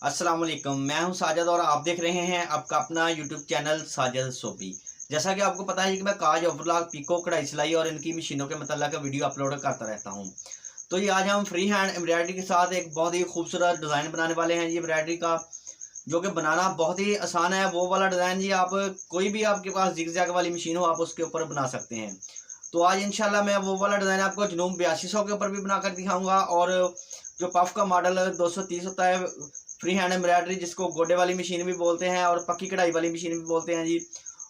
अस्सलाम वालेकुम, मैं हूं साजिद और आप देख रहे हैं आपका अपना यूट्यूब चैनल साजिद सोफी। जैसा कि आपको पता है कि मैं काज ओवरलॉक पीको कढ़ाई सिलाई और इनकी मशीनों के मतलब का वीडियो अपलोड करता रहता हूं। तो ये आज हम फ्री हैंड एम्ब्रॉयडरी के साथ एक बहुत ही खूबसूरत डिज़ाइन बनाने वाले हैं। ये एम्ब्रॉयडरी का जो कि बनाना बहुत ही आसान है, वो वाला डिज़ाइन जी आप कोई भी आपके पास जिग-जैग वाली मशीन हो आप उसके ऊपर बना सकते हैं। तो आज इंशाल्लाह मैं वो वाला डिज़ाइन आपको जनूम 8200 के ऊपर भी बनाकर दिखाऊंगा और जो पफ का मॉडल 230 होता है फ्री हैंड एम्ब्रॉयडरी, जिसको गोडे वाली मशीन भी बोलते हैं और पक्की कढ़ाई वाली मशीन भी बोलते हैं जी,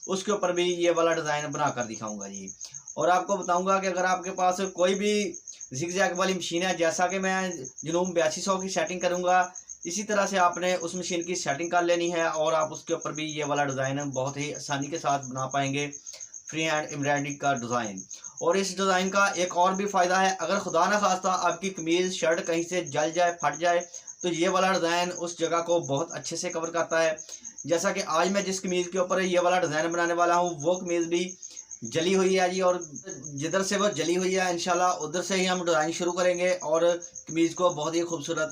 उसके ऊपर भी ये वाला डिज़ाइन बनाकर दिखाऊंगा जी। और आपको बताऊंगा कि अगर आपके पास कोई भी जिग-जैग वाली मशीन है, जैसा कि मैं जनूम 8200 की सेटिंग करूंगा, इसी तरह से आपने उस मशीन की सेटिंग कर लेनी है और आप उसके ऊपर भी ये वाला डिज़ाइन बहुत ही आसानी के साथ बना पाएंगे, फ्री हैंड एम्ब्रॉयडरी का डिज़ाइन। और इस डिज़ाइन का एक और भी फ़ायदा है, अगर खुदा ना खास्ता आपकी कमीज़ शर्ट कहीं से जल जाए फट जाए तो ये वाला डिज़ाइन उस जगह को बहुत अच्छे से कवर करता है। जैसा कि आज मैं जिस कमीज़ के ऊपर ये वाला डिज़ाइन बनाने वाला हूँ वो कमीज़ भी जली हुई है जी, और जिधर से वो जली हुई है इंशाल्लाह उधर से ही हम डिज़ाइन शुरू करेंगे और कमीज़ को बहुत ही खूबसूरत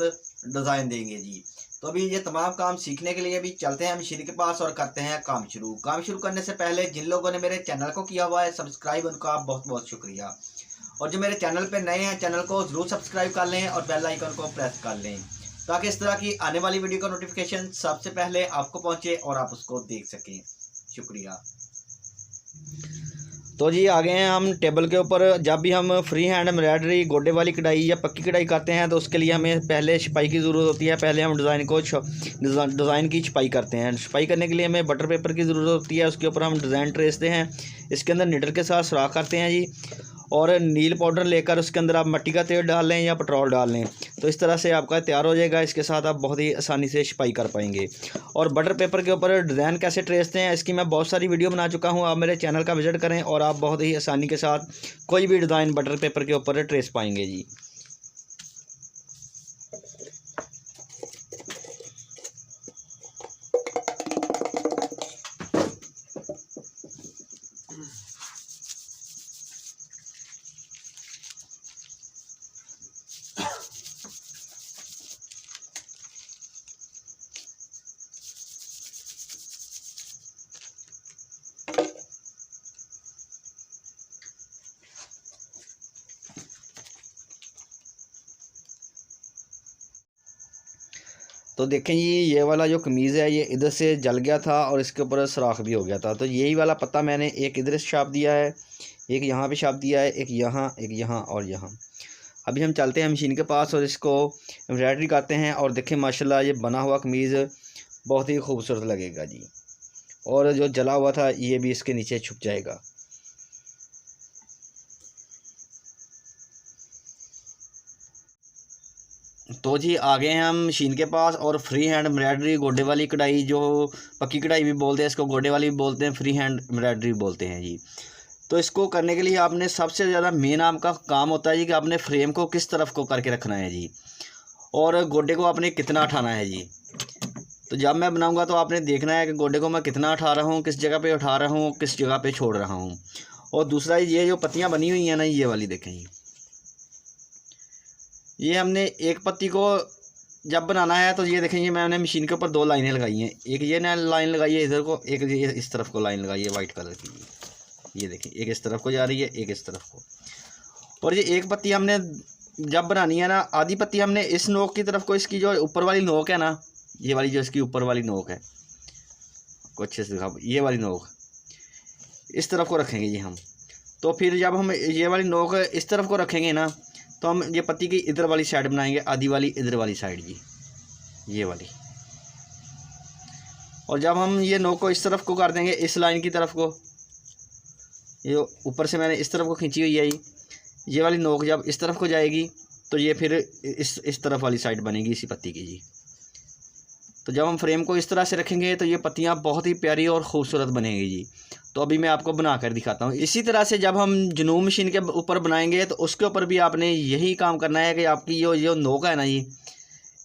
डिज़ाइन देंगे जी। तो अभी ये तमाम काम सीखने के लिए भी चलते हैं मशीन के पास और करते हैं काम शुरू। काम शुरू करने से पहले जिन लोगों ने मेरे चैनल को किया हुआ है सब्सक्राइब, उनका बहुत बहुत शुक्रिया। और जो मेरे चैनल पे नए हैं चैनल को ज़रूर सब्सक्राइब कर लें और बेल आइकन को प्रेस कर लें ताकि इस तरह की आने वाली वीडियो का नोटिफिकेशन सबसे पहले आपको पहुंचे और आप उसको देख सकें। शुक्रिया। तो जी आ गए हैं हम टेबल के ऊपर। जब भी हम फ्री हैंड एम्ब्रॉयडरी गोडे वाली कढ़ाई या पक्की कढ़ाई करते हैं तो उसके लिए हमें पहले छपाई की ज़रूरत होती है। पहले हम डिज़ाइन की छपाई करते हैं। छपाई करने के लिए हमें बटर पेपर की ज़रूरत होती है, उसके ऊपर हम डिज़ाइन ट्रेसते हैं। इसके अंदर नीडल के साथ सुराख करते हैं जी, और नील पाउडर लेकर उसके अंदर आप मिट्टी का तेल डाल लें या पेट्रोल डाल लें तो इस तरह से आपका तैयार हो जाएगा। इसके साथ आप बहुत ही आसानी से छपाई कर पाएंगे। और बटर पेपर के ऊपर डिज़ाइन कैसे ट्रेसते हैं इसकी मैं बहुत सारी वीडियो बना चुका हूं, आप मेरे चैनल का विजिट करें और आप बहुत ही आसानी के साथ कोई भी डिज़ाइन बटर पेपर के ऊपर ट्रेस पाएंगे जी। तो देखें जी, ये वाला जो कमीज़ है ये इधर से जल गया था और इसके ऊपर सुराख भी हो गया था। तो यही वाला पत्ता मैंने एक इधर से छाप दिया है, एक यहाँ पे छाप दिया है, एक यहाँ और यहाँ। अभी हम चलते हैं मशीन के पास और इसको एम्ब्रॉयडरी करते हैं। और देखें माशाल्लाह ये बना हुआ कमीज़ बहुत ही खूबसूरत लगेगा जी, और जो जला हुआ था ये भी इसके नीचे छुप जाएगा। तो जी आ गए हैं हम मशीन के पास और फ्री हैंड एम्ब्रॉयडरी गोडे वाली कढ़ाई, जो पक्की कढ़ाई भी बोलते हैं इसको, गोडे वाली भी बोलते हैं, फ्री हैंड एम्ब्रॉयडरी बोलते हैं जी। तो इसको करने के लिए आपने सबसे ज़्यादा मेन आपका काम होता है जी कि आपने फ्रेम को किस तरफ को करके रखना है जी, और गोडे को आपने कितना उठाना है जी। तो जब मैं बनाऊँगा तो आपने देखना है कि गोडे को मैं कितना उठा रहा हूँ, किस जगह पर उठा रहा हूँ, किस जगह पर छोड़ रहा हूँ। और दूसरा ये जो पत्तियाँ बनी हुई हैं ना, ये वाली देखें जी, ये हमने एक पत्ती को जब बनाना है तो ये देखेंगे मैंने मशीन के ऊपर दो लाइनें लगाई हैं, एक ये लाइन लगाई है इधर को, एक ये इस तरफ को लाइन लगाई है वाइट कलर की। ये देखें एक इस तरफ को जा रही है, एक इस तरफ को। और ये एक पत्ती हमने जब बनानी है ना, आधी पत्ती हमने इस नोक की तरफ को, इसकी जो ऊपर वाली नोक है ना, ये वाली जो इसकी ऊपर वाली नोक है, को अच्छे से दिखाओ, ये वाली नोक इस तरफ को रखेंगे जी हम। तो फिर जब हम ये वाली नोक इस तरफ को रखेंगे ना तो हम ये पत्ती की इधर वाली साइड बनाएंगे, आधी वाली इधर वाली साइड जी, ये वाली। और जब हम ये नोक को इस तरफ को कर देंगे, इस लाइन की तरफ को, ये ऊपर से मैंने इस तरफ को खींची हुई है ये वाली नोक जब इस तरफ को जाएगी तो ये फिर इस तरफ वाली साइड बनेगी इसी पत्ती की जी। तो जब हम फ्रेम को इस तरह से रखेंगे तो ये पत्तियाँ बहुत ही प्यारी और ख़ूबसूरत बनेंगी जी। तो अभी मैं आपको बना कर दिखाता हूँ। इसी तरह से जब हम जनूम मशीन के ऊपर बनाएंगे तो उसके ऊपर भी आपने यही काम करना है कि आपकी जो नोक है ना जी,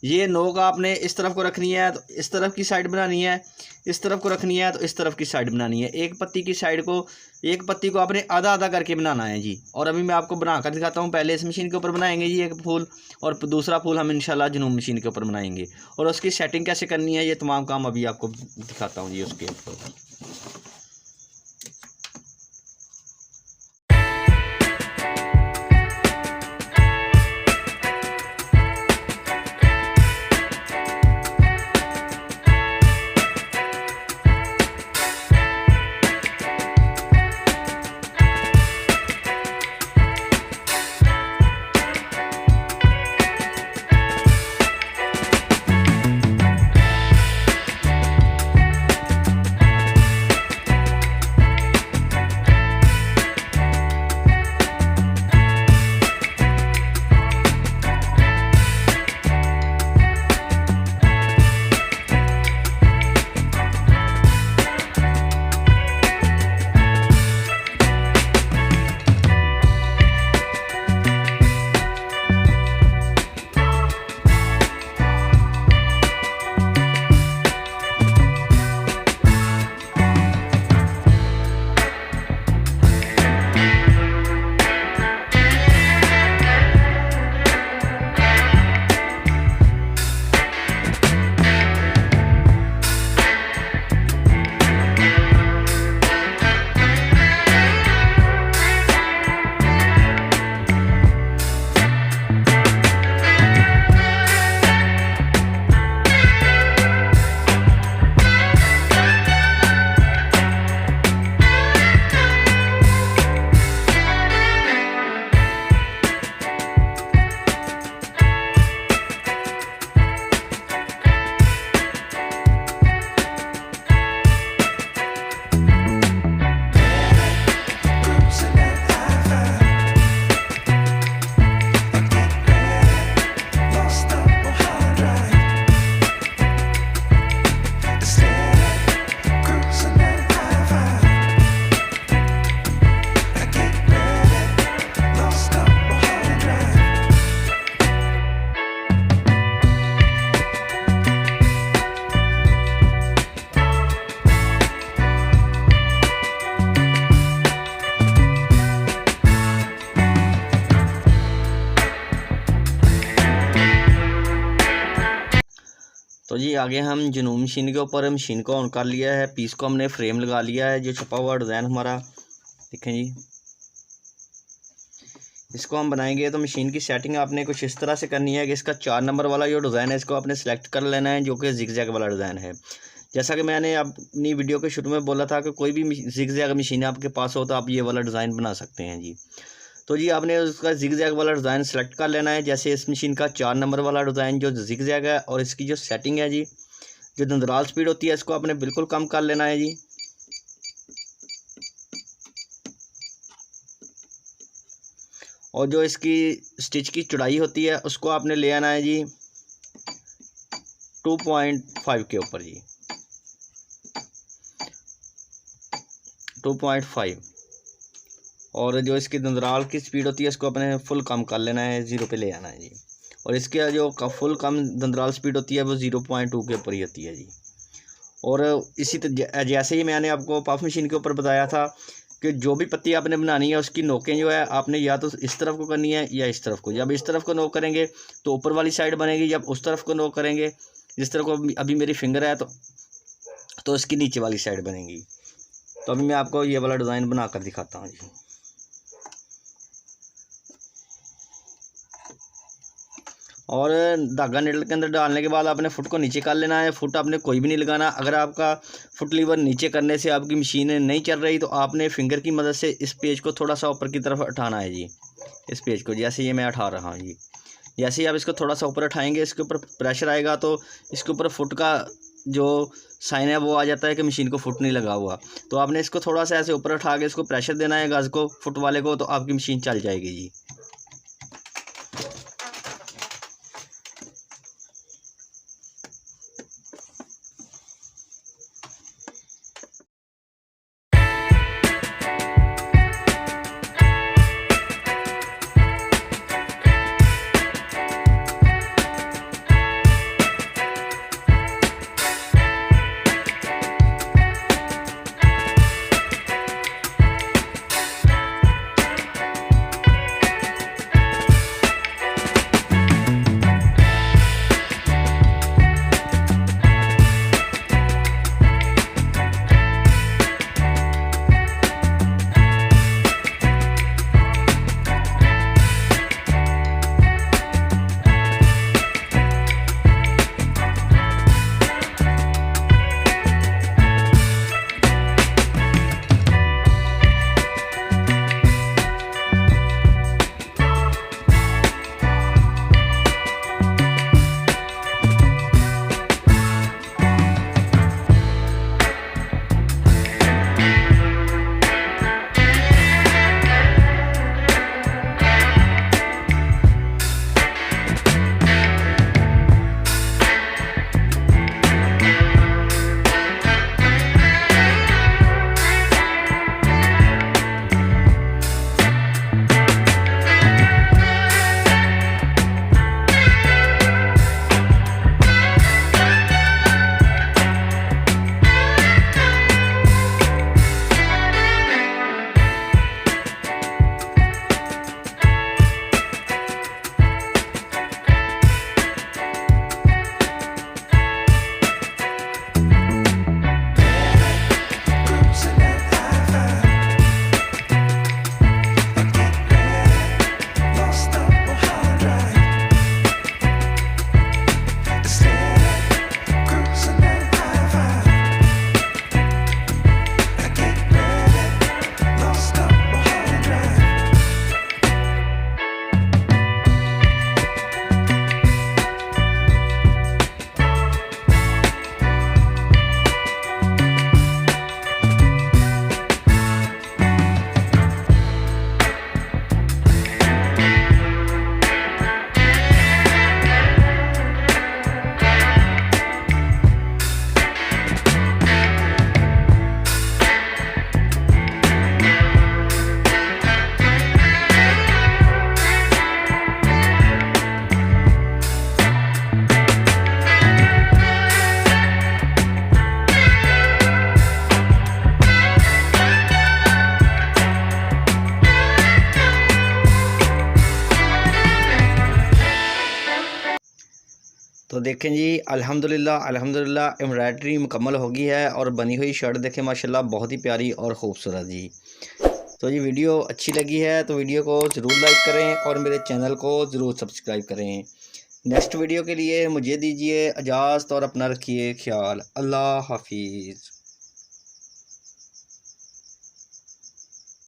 ये नोक आपने इस तरफ को रखनी है तो इस तरफ की साइड बनानी है, इस तरफ को रखनी है तो इस तरफ की साइड बनानी है। एक पत्ती की साइड को, एक पत्ती को आपने आधा आधा करके बनाना है जी। और अभी मैं आपको बना कर दिखाता हूँ। पहले इस मशीन के ऊपर बनाएंगे जी एक फूल, और दूसरा फूल हम इंशाल्लाह जुनून मशीन के ऊपर बनाएंगे। और उसकी सेटिंग कैसे करनी है ये तमाम काम अभी आपको दिखाता हूँ जी उसके ऊपर। तो जी आगे हम जुनून मशीन के ऊपर मशीन को ऑन कर लिया है। पीस को हमने फ्रेम लगा लिया है, जो छपा हुआ डिज़ाइन हमारा देखें जी। इसको हम बनाएंगे तो मशीन की सेटिंग आपने कुछ इस तरह से करनी है कि इसका 4 नंबर वाला जो डिज़ाइन है इसको आपने सेलेक्ट कर लेना है, जो कि जिगजैग वाला डिज़ाइन है। जैसा कि मैंने अपनी वीडियो के शुरू में बोला था कि कोई भी जिगजैग मशीन आपके पास हो तो आप ये वाला डिज़ाइन बना सकते हैं जी। तो जी आपने उसका जिगजैग वाला डिज़ाइन सेलेक्ट कर लेना है। जैसे इस मशीन का 4 नंबर वाला डिज़ाइन जो जिगजैग है, और इसकी जो सेटिंग है जी, जो दंदराल स्पीड होती है इसको आपने बिल्कुल कम कर लेना है जी। और जो इसकी स्टिच की चौड़ाई होती है उसको आपने ले आना है जी 2.5 के ऊपर जी, 2.5। और जो इसकी दंदराल की स्पीड होती है इसको अपने फुल कम कर लेना है, 0 पे ले आना है जी। और इसके जो फुल कम दंदराल स्पीड होती है वो 0.2 के ऊपर ही होती है जी। और इसी जैसे ही मैंने आपको पफ मशीन के ऊपर बताया था कि जो भी पत्ती आपने बनानी है उसकी नोकें जो है आपने या तो इस तरफ को करनी है या इस तरफ को। जब इस तरफ को नोक करेंगे तो ऊपर वाली साइड बनेगी, जब उस तरफ को नोक करेंगे जिस तरह को अभी मेरी फिंगर है तो इसकी नीचे वाली साइड बनेगी। तो अभी मैं आपको ये वाला डिज़ाइन बना कर दिखाता हूँ जी। और धागा निडल के अंदर डालने के बाद आपने फुट को नीचे कर लेना है। फुट आपने कोई भी नहीं लगाना। अगर आपका फुट लीवर नीचे करने से आपकी मशीन नहीं चल रही तो आपने फिंगर की मदद से इस पेज को थोड़ा सा ऊपर की तरफ उठाना है जी। इस पेज को जैसे ये मैं उठा रहा हूँ जी, जैसे ही आप इसको थोड़ा सा ऊपर उठाएंगे इसके ऊपर प्रेशर आएगा तो इसके ऊपर फुट का जो साइन है वो आ जाता है कि मशीन को फुट नहीं लगा हुआ। तो आपने इसको थोड़ा सा ऐसे ऊपर उठा के इसको प्रेशर देना है गज़ को, फुट वाले को, तो आपकी मशीन चल जाएगी जी। तो देखें जी, अल्हम्दुलिल्लाह एम्ब्रॉयडरी मुकम्मल हो गई है और बनी हुई शर्ट देखें माशाल्लाह बहुत ही प्यारी और ख़ूबसूरत जी। तो ये वीडियो अच्छी लगी है तो वीडियो को ज़रूर लाइक करें और मेरे चैनल को ज़रूर सब्सक्राइब करें। नेक्स्ट वीडियो के लिए मुझे दीजिए इजाज़त और अपना रखिए ख्याल। अल्लाह हाफिज़।